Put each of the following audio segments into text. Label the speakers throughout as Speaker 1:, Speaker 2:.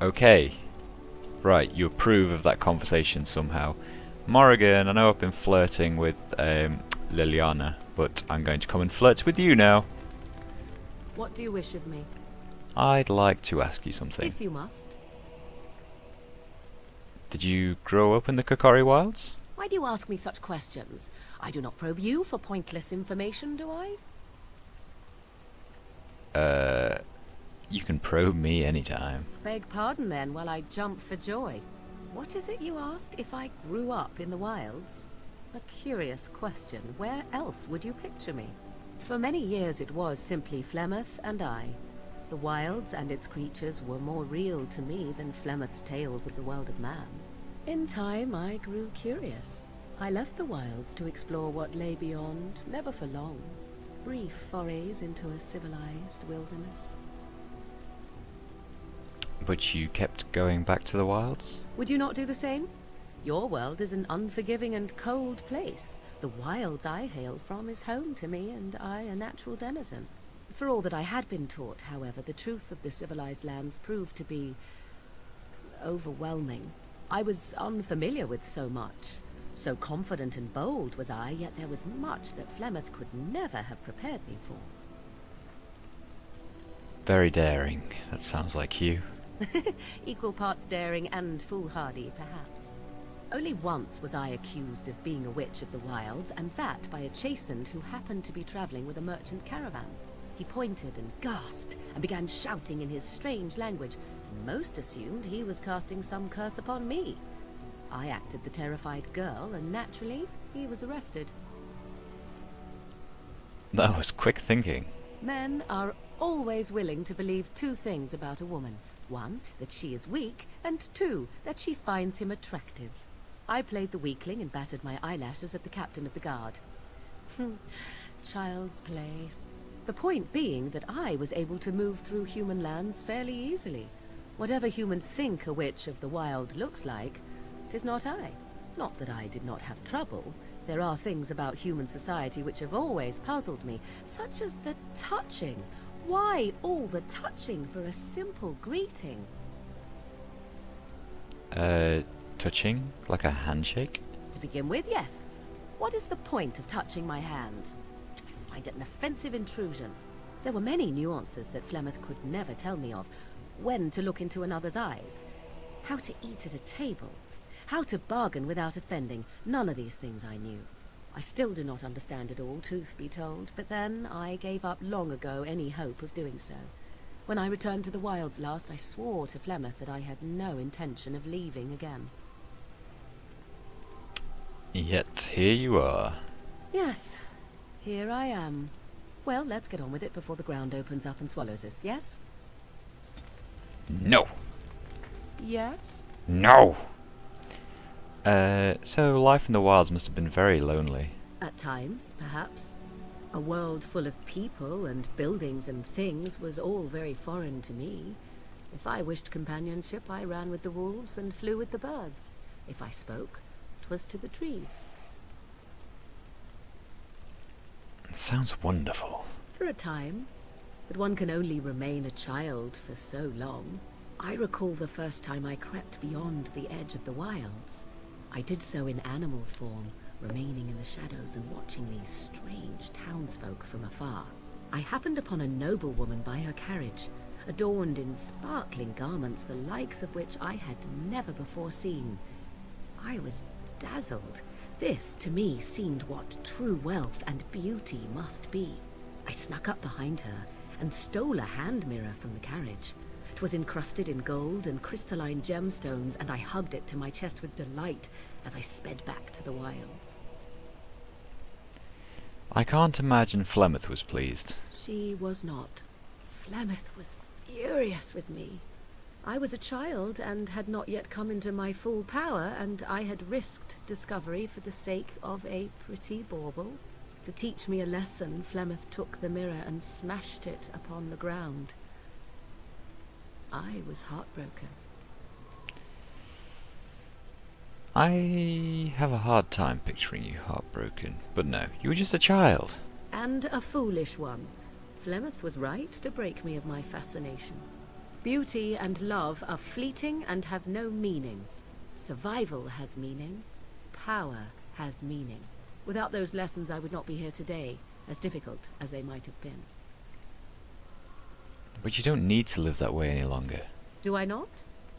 Speaker 1: Okay, right, you approve of that conversation somehow. Morrigan, I know I've been flirting with Liliana, but I'm going to come and flirt with you now.
Speaker 2: What do you wish of me?
Speaker 1: I'd like to ask you something.
Speaker 2: If you must.
Speaker 1: Did you grow up in the Kokori Wilds?
Speaker 2: Why do you ask me such questions? I do not probe you for pointless information, do I?
Speaker 1: You can probe me anytime.
Speaker 2: Beg pardon then, while I jump for joy. What is it you asked if I grew up in the wilds? A curious question. Where else would you picture me? For many years it was simply Flemeth and I. The wilds and its creatures were more real to me than Flemeth's tales of the world of man. In time I grew curious. I left the wilds to explore what lay beyond, never for long. Brief forays into a civilized wilderness.
Speaker 1: But you kept going back to the wilds?
Speaker 2: Would you not do the same? Your world is an unforgiving and cold place. The wilds I hail from is home to me, and I a natural denizen. For all that I had been taught, however, the truth of the civilized lands proved to be overwhelming. I was unfamiliar with so much. So confident and bold was I, yet there was much that Flemeth could never have prepared me for.
Speaker 1: Very daring. That sounds like you.
Speaker 2: Equal parts daring and foolhardy, perhaps. Only once was I accused of being a witch of the wilds, and that by a chastened who happened to be traveling with a merchant caravan. He pointed and gasped, and began shouting in his strange language. Most assumed he was casting some curse upon me. I acted the terrified girl, and naturally, he was arrested.
Speaker 1: That was quick thinking.
Speaker 2: Men are always willing to believe two things about a woman. One, that she is weak, and two, that she finds him attractive. I played the weakling and battered my eyelashes at the captain of the guard. Child's play. The point being that I was able to move through human lands fairly easily. Whatever humans think a witch of the wild looks like, 'tis not I. Not that I did not have trouble. There are things about human society which have always puzzled me, such as the touching. Why all the touching for a simple greeting?
Speaker 1: Touching? Like a handshake?
Speaker 2: To begin with, yes. What is the point of touching my hand? I find it an offensive intrusion. There were many nuances that Flemeth could never tell me of. When to look into another's eyes. How to eat at a table. How to bargain without offending. None of these things I knew. I still do not understand it all, truth be told, but then I gave up long ago any hope of doing so. When I returned to the wilds last, I swore to Flemeth that I had no intention of leaving again.
Speaker 1: Yet here you are.
Speaker 2: Yes, here I am. Well, let's get on with it before the ground opens up and swallows us, yes?
Speaker 1: No!
Speaker 2: Yes?
Speaker 1: No! So life in the wilds must have been very lonely.
Speaker 2: At times, perhaps. A world full of people and buildings and things was all very foreign to me. If I wished companionship, I ran with the wolves and flew with the birds. If I spoke, 'twas to the trees.
Speaker 1: It sounds wonderful.
Speaker 2: For a time, but one can only remain a child for so long. I recall the first time I crept beyond the edge of the wilds. I did so in animal form, remaining in the shadows and watching these strange townsfolk from afar. I happened upon a noblewoman by her carriage, adorned in sparkling garments the likes of which I had never before seen. I was dazzled. This, to me, seemed what true wealth and beauty must be. I snuck up behind her and stole a hand mirror from the carriage. It was encrusted in gold and crystalline gemstones, and I hugged it to my chest with delight as I sped back to the wilds.
Speaker 1: I can't imagine Flemeth was pleased.
Speaker 2: She was not. Flemeth was furious with me. I was a child and had not yet come into my full power, and I had risked discovery for the sake of a pretty bauble. To teach me a lesson, Flemeth took the mirror and smashed it upon the ground. I was heartbroken.
Speaker 1: I have a hard time picturing you heartbroken, but no, you were just a child.
Speaker 2: And a foolish one. Flemeth was right to break me of my fascination. Beauty and love are fleeting and have no meaning. Survival has meaning. Power has meaning. Without those lessons, I would not be here today, as difficult as they might have been.
Speaker 1: But you don't need to live that way any longer.
Speaker 2: Do I not?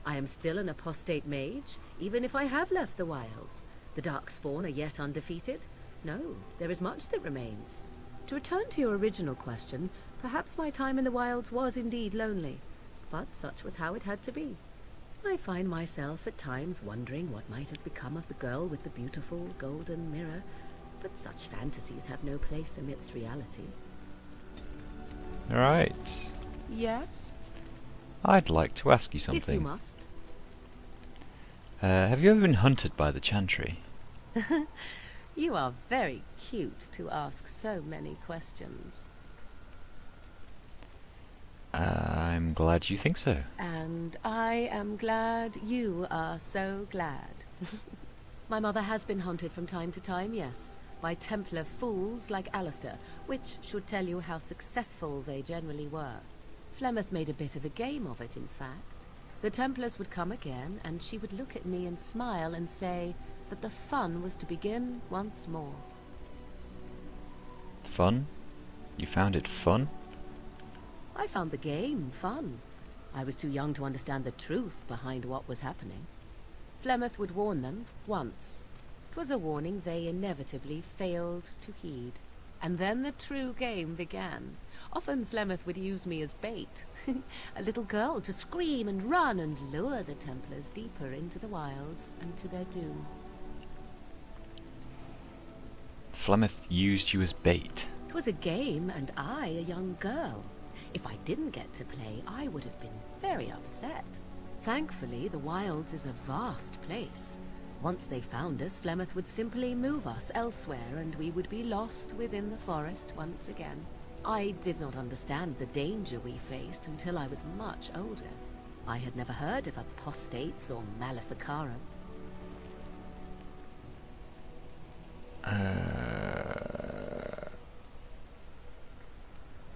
Speaker 2: I am still an apostate mage, even if I have left the wilds. The Darkspawn are yet undefeated. No, there is much that remains. To return to your original question, perhaps my time in the wilds was indeed lonely, but such was how it had to be. I find myself at times wondering what might have become of the girl with the beautiful golden mirror, but such fantasies have no place amidst reality.
Speaker 1: Right.
Speaker 2: Yes?
Speaker 1: I'd like to ask you
Speaker 2: If
Speaker 1: something.
Speaker 2: you must.
Speaker 1: Have you ever been hunted by the Chantry?
Speaker 2: You are very cute to ask so many questions.
Speaker 1: I'm glad you think so.
Speaker 2: And I am glad you are so glad. My mother has been hunted from time to time, yes, by Templar fools like Alistair, which should tell you how successful they generally were. Flemeth made a bit of a game of it, in fact. The Templars would come again, and she would look at me and smile and say that the fun was to begin once more.
Speaker 1: Fun? You found it fun?
Speaker 2: I found the game fun. I was too young to understand the truth behind what was happening. Flemeth would warn them once. 'Twas a warning they inevitably failed to heed. And then the true game began. Often Flemeth would use me as bait. A little girl to scream and run and lure the Templars deeper into the wilds and to their doom.
Speaker 1: Flemeth used you as bait.
Speaker 2: 'Twas a game, and I a young girl. If I didn't get to play, I would have been very upset. Thankfully, the wilds is a vast place. Once they found us, Flemeth would simply move us elsewhere, and we would be lost within the forest once again. I did not understand the danger we faced until I was much older. I had never heard of apostates or maleficarum.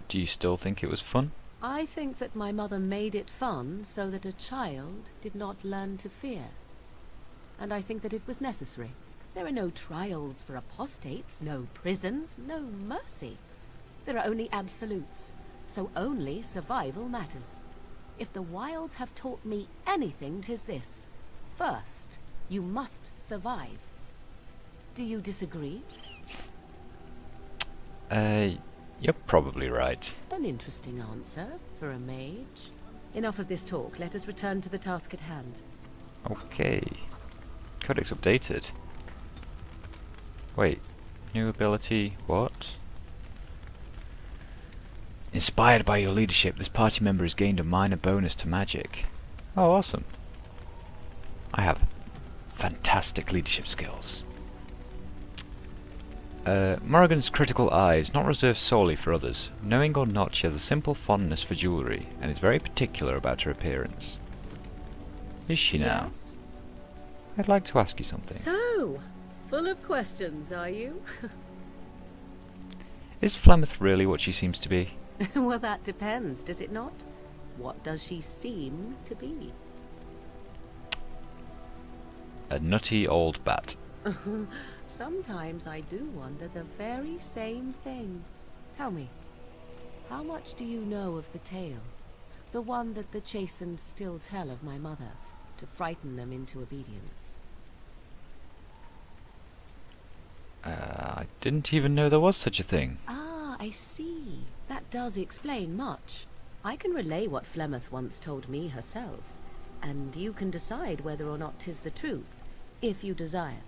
Speaker 1: Do you still think it was fun?
Speaker 2: I think that my mother made it fun so that a child did not learn to fear. And I think that it was necessary. There are no trials for apostates, no prisons, no mercy. There are only absolutes, so only survival matters. If the wilds have taught me anything, 'tis this. First, you must survive. Do you disagree?
Speaker 1: You're probably right.
Speaker 2: An interesting answer for a mage. Enough of this talk. Let us return to the task at hand.
Speaker 1: Okay. Codex updated. Wait. New ability, what? Inspired by your leadership, this party member has gained a minor bonus to magic. Oh, awesome. I have fantastic leadership skills. Morrigan's critical eye is not reserved solely for others. Knowing or not, she has a simple fondness for jewellery, and is very particular about her appearance. Is she now?
Speaker 2: Yes?
Speaker 1: I'd like to ask you something.
Speaker 2: So, full of questions, are you?
Speaker 1: Is Flemeth really what she seems to be?
Speaker 2: Well, that depends, does it not? What does she seem to be?
Speaker 1: A nutty old bat.
Speaker 2: Sometimes I do wonder the very same thing. Tell me, how much do you know of the tale? The one that the chastened still tell of my mother, to frighten them into obedience.
Speaker 1: I didn't even know there was such a thing.
Speaker 2: Ah, I see. That does explain much. I can relay what Flemeth once told me herself, and you can decide whether or not 'tis the truth, if you desire.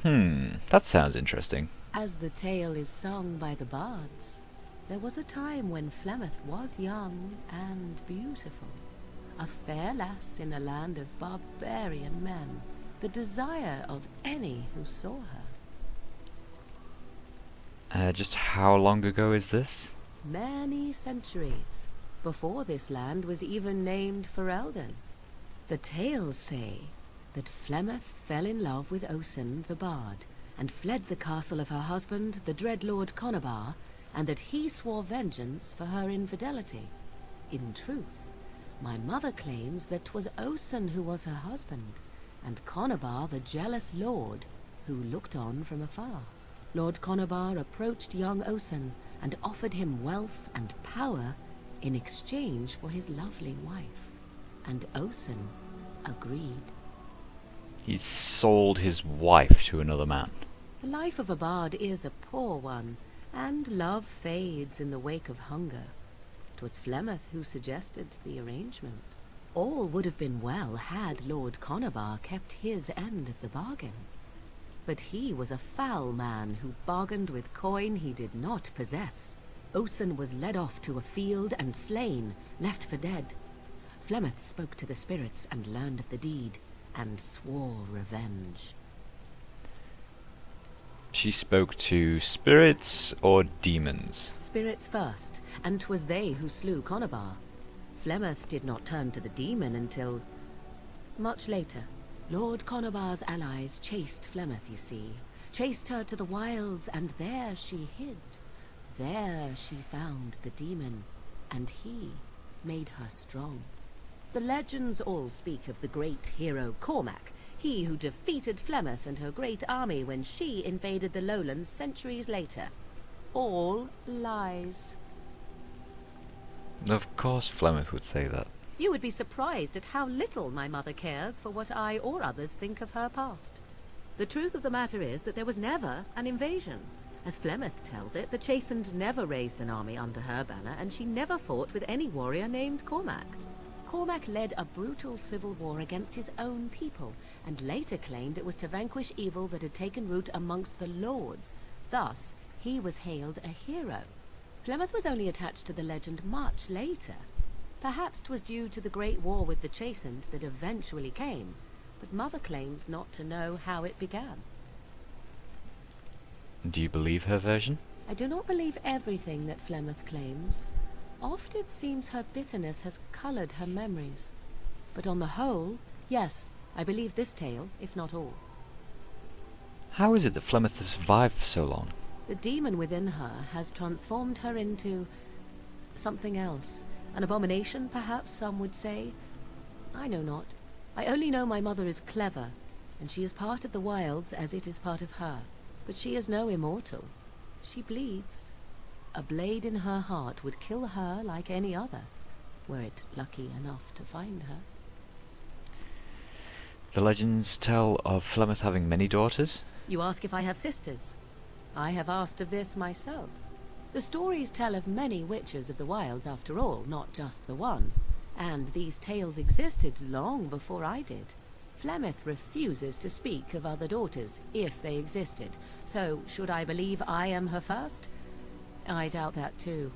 Speaker 1: That sounds interesting.
Speaker 2: As the tale is sung by the bards, there was a time when Flemeth was young and beautiful, a fair lass in a land of barbarian men, the desire of any who saw her.
Speaker 1: Just how long ago is this?
Speaker 2: Many centuries, before this land was even named Ferelden. The tales say that Flemeth fell in love with Osen the bard, and fled the castle of her husband, the dread Lord Conabar, and that he swore vengeance for her infidelity. In truth, my mother claims that 'twas Osen who was her husband, and Conobar the jealous lord, who looked on from afar. Lord Conobar approached young Osen and offered him wealth and power in exchange for his lovely wife, and Osen agreed.
Speaker 1: He sold his wife to another man.
Speaker 2: The life of a bard is a poor one, and love fades in the wake of hunger. 'Twas Flemeth who suggested the arrangement. All would have been well had Lord Conobar kept his end of the bargain. But he was a foul man who bargained with coin he did not possess. Osen was led off to a field and slain, left for dead. Flemeth spoke to the spirits and learned of the deed, and swore revenge.
Speaker 1: She spoke to spirits or demons?
Speaker 2: Spirits first, and 'twas they who slew Conobar. Flemeth did not turn to the demon until much later. Lord Conobar's allies chased Flemeth, you see. Chased her to the wilds, and there she hid. There she found the demon, and he made her strong. The legends all speak of the great hero Cormac, he who defeated Flemeth and her great army when she invaded the lowlands centuries later. All lies.
Speaker 1: Of course Flemeth would say that.
Speaker 2: You would be surprised at how little my mother cares for what I or others think of her past. The truth of the matter is that there was never an invasion. As Flemeth tells it, the Chastened never raised an army under her banner, and she never fought with any warrior named Cormac. Cormac led a brutal civil war against his own people, and later claimed it was to vanquish evil that had taken root amongst the lords. Thus, he was hailed a hero. Flemeth was only attached to the legend much later. Perhaps 'twas due to the great war with the Chastened that eventually came, but Mother claims not to know how it began.
Speaker 1: Do you believe her version?
Speaker 2: I do not believe everything that Flemeth claims. Oft it seems her bitterness has coloured her memories. But on the whole, yes, I believe this tale, if not all.
Speaker 1: How is it that Flemeth has survived for so long?
Speaker 2: The demon within her has transformed her into something else. An abomination, perhaps some would say. I know not. I only know my mother is clever, and she is part of the wilds as it is part of her. But she is no immortal. She bleeds. A blade in her heart would kill her like any other, were it lucky enough to find her.
Speaker 1: The legends tell of Flemeth having many daughters?
Speaker 2: You ask if I have sisters. I have asked of this myself. The stories tell of many witches of the wilds after all, not just the one. And these tales existed long before I did. Flemeth refuses to speak of other daughters, if they existed. So, should I believe I am her first? I doubt that too.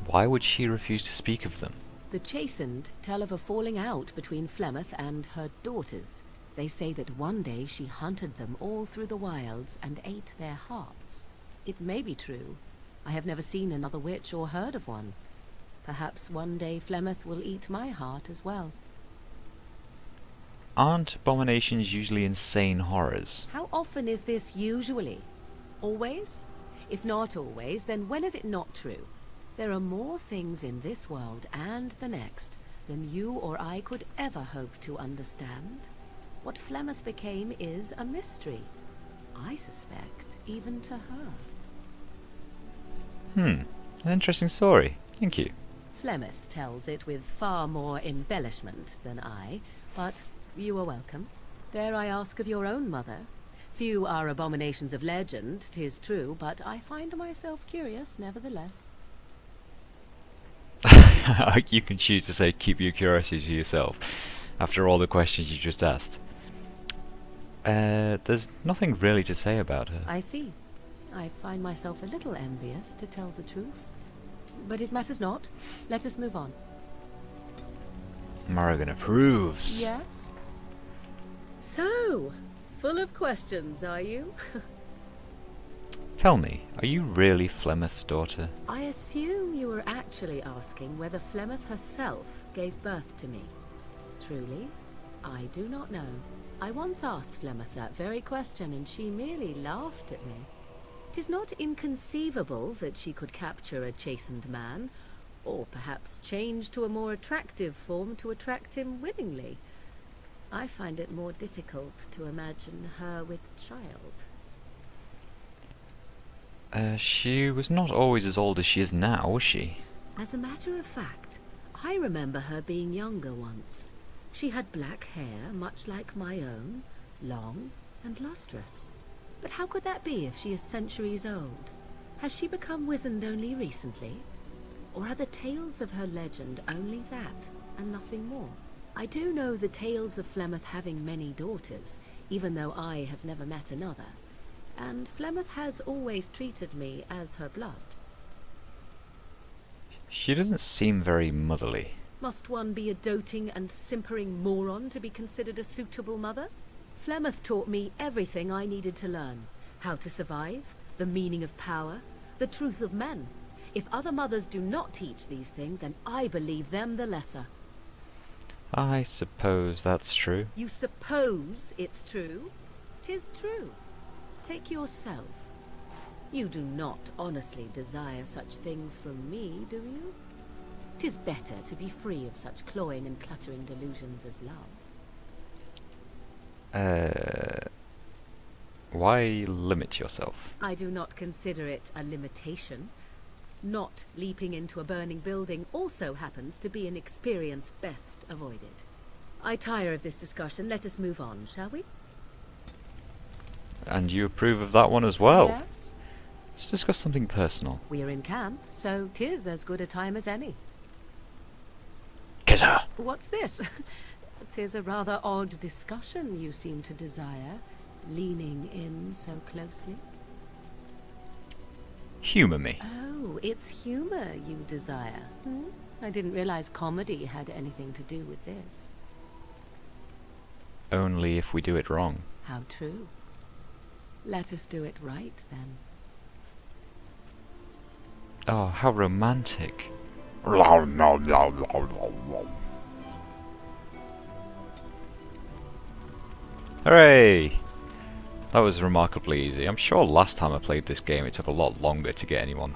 Speaker 1: Why would she refuse to speak of them?
Speaker 2: The Chastened tell of a falling out between Flemeth and her daughters. They say that one day she hunted them all through the wilds and ate their hearts. It may be true. I have never seen another witch or heard of one. Perhaps one day Flemeth will eat my heart as well.
Speaker 1: Aren't abominations usually insane horrors?
Speaker 2: How often is this usually? Always? If not always, then when is it not true? There are more things in this world and the next than you or I could ever hope to understand. What Flemeth became is a mystery. I suspect, even to her.
Speaker 1: An interesting story. Thank you.
Speaker 2: Flemeth tells it with far more embellishment than I, but you are welcome. Dare I ask of your own mother? Few are abominations of legend, 'tis true, but I find myself curious nevertheless.
Speaker 1: You can choose to say keep your curiosity to yourself, after all the questions you just asked. There's nothing really to say about her.
Speaker 2: I see. I find myself a little envious, to tell the truth. But it matters not. Let us move on.
Speaker 1: Morrigan approves.
Speaker 2: Yes? So, full of questions, are you?
Speaker 1: Tell me, are you really Flemeth's daughter?
Speaker 2: I assume you were actually asking whether Flemeth herself gave birth to me. Truly, I do not know. I once asked Flemeth that very question, and she merely laughed at me. 'Tis not inconceivable that she could capture a chastened man, Or perhaps change to a more attractive form to attract him willingly. I find it more difficult to imagine her with child.
Speaker 1: She was not always as old as she is now, was she?
Speaker 2: As a matter of fact, I remember her being younger once. She had black hair, much like my own, long and lustrous. But how could that be if she is centuries old? Has she become wizened only recently? Or are the tales of her legend only that, and nothing more? I do know the tales of Flemeth having many daughters, even though I have never met another. And Flemeth has always treated me as her blood.
Speaker 1: She doesn't seem very motherly.
Speaker 2: Must one be a doting and simpering moron to be considered a suitable mother? Flemeth taught me everything I needed to learn. How to survive, the meaning of power, the truth of men. If other mothers do not teach these things, then I believe them the lesser.
Speaker 1: I suppose that's true.
Speaker 2: You suppose it's true? 'Tis true. Take yourself. You do not honestly desire such things from me, do you? 'Tis better to be free of such cloying and cluttering delusions as love.
Speaker 1: Why limit yourself?
Speaker 2: I do not consider it a limitation. Not leaping into a burning building also happens to be an experience best avoided. I tire of this discussion. Let us move on, shall we?
Speaker 1: And you approve of that one as well?
Speaker 2: Yes.
Speaker 1: Let's discuss something personal.
Speaker 2: We are in camp, so 'tis as good a time as any.
Speaker 1: Kiss her!
Speaker 2: What's this? 'Tis a rather odd discussion you seem to desire, leaning in so closely.
Speaker 1: Humour me.
Speaker 2: Oh, it's humor you desire. I didn't realize comedy had anything to do with this.
Speaker 1: Only if we do it wrong.
Speaker 2: How true. Let us do it right, then.
Speaker 1: Oh, how romantic. Hooray! That was remarkably easy. I'm sure last time I played this game it took a lot longer to get anyone.